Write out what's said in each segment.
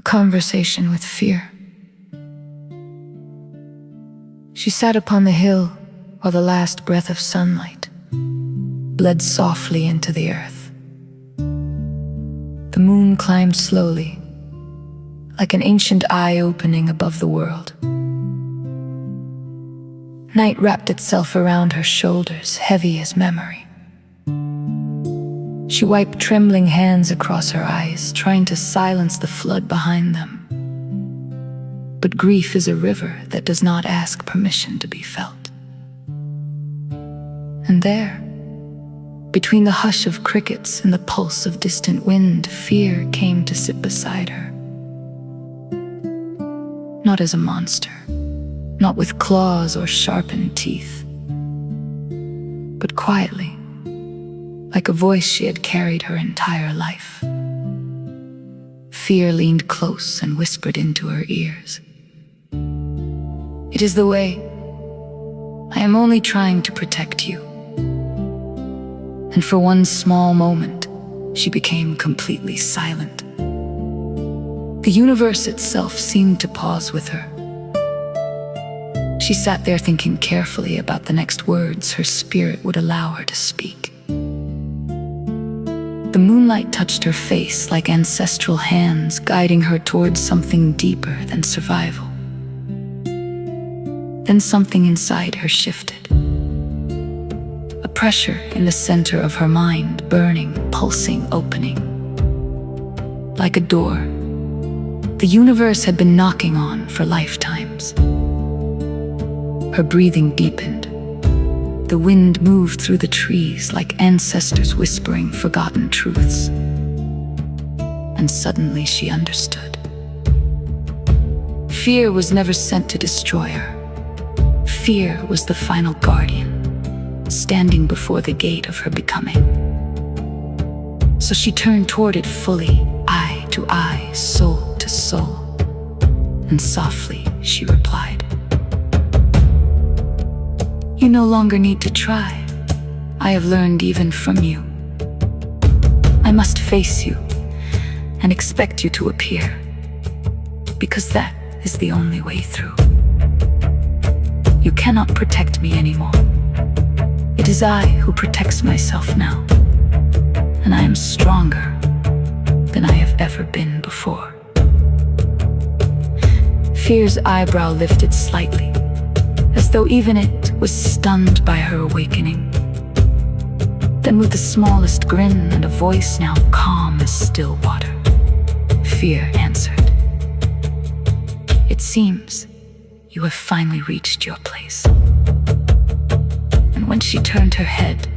conversation with fear. She sat upon the hill while the last breath of sunlight bled softly into the earth. The moon climbed slowly, like an ancient eye opening above the world. Night wrapped itself around her shoulders, heavy as memory. She wiped trembling hands across her eyes, trying to silence the flood behind them. But grief is a river that does not ask permission to be felt. And there, between the hush of crickets and the pulse of distant wind, fear came to sit beside her. Not as a monster, not with claws or sharpened teeth, but quietly, like a voice she had carried her entire life. Fear leaned close and whispered into her ears. "It is the way. I am only trying to protect you." And for one small moment, she became completely silent. The universe itself seemed to pause with her. She sat there thinking carefully about the next words her spirit would allow her to speak. The moonlight touched her face like ancestral hands, guiding her towards something deeper than survival. Then something inside her shifted. A pressure in the center of her mind, burning, pulsing, opening. Like a door the universe had been knocking on for lifetimes. Her breathing deepened. The wind moved through the trees like ancestors whispering forgotten truths. And suddenly she understood. Fear was never sent to destroy her. Fear was the final guardian, standing before the gate of her becoming. So she turned toward it fully, eye to eye, soul to soul. And softly she replied, "You no longer need to try. I have learned even from you. I must face you and expect you to appear, because that is the only way through. You cannot protect me anymore. It is I who protects myself now, and I am stronger than I have ever been before." Fear's eyebrow lifted slightly, as though even it was stunned by her awakening. Then with the smallest grin and a voice now calm as still water, Fear answered, "It seems you have finally reached your place." And when she turned her head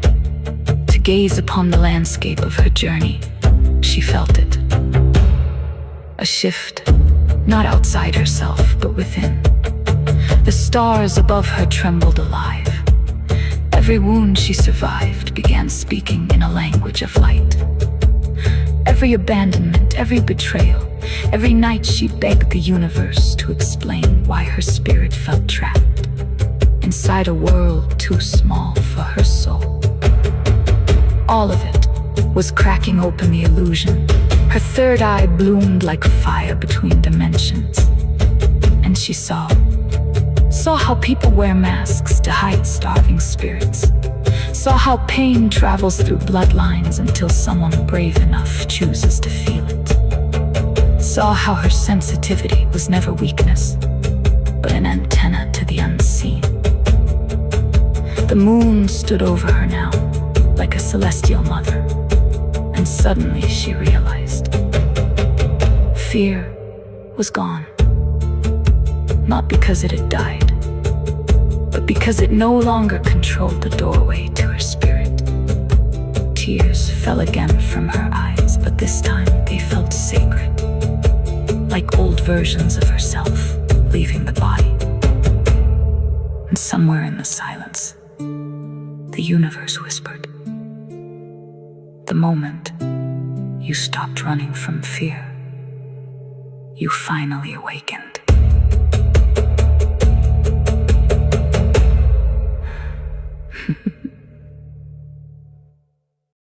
to gaze upon the landscape of her journey, she felt it. A shift, not outside herself, but within. The stars above her trembled alive. Every wound she survived began speaking in a language of light. Every abandonment, every betrayal, every night she begged the universe to explain why her spirit felt trapped inside a world too small for her soul. All of it was cracking open the illusion. Her third eye bloomed like fire between dimensions, and she saw how people wear masks to hide starving spirits, saw how pain travels through bloodlines until someone brave enough chooses to feel it, saw how her sensitivity was never weakness, but an antenna to the unseen. The moon stood over her now, like a celestial mother, and suddenly she realized fear was gone. Not because it had died, but because it no longer controlled the doorway to her spirit. Tears fell again from her eyes, but this time they felt sacred, like old versions of herself leaving the body. And somewhere in the silence, the universe whispered, "The moment you stopped running from fear, you finally awakened."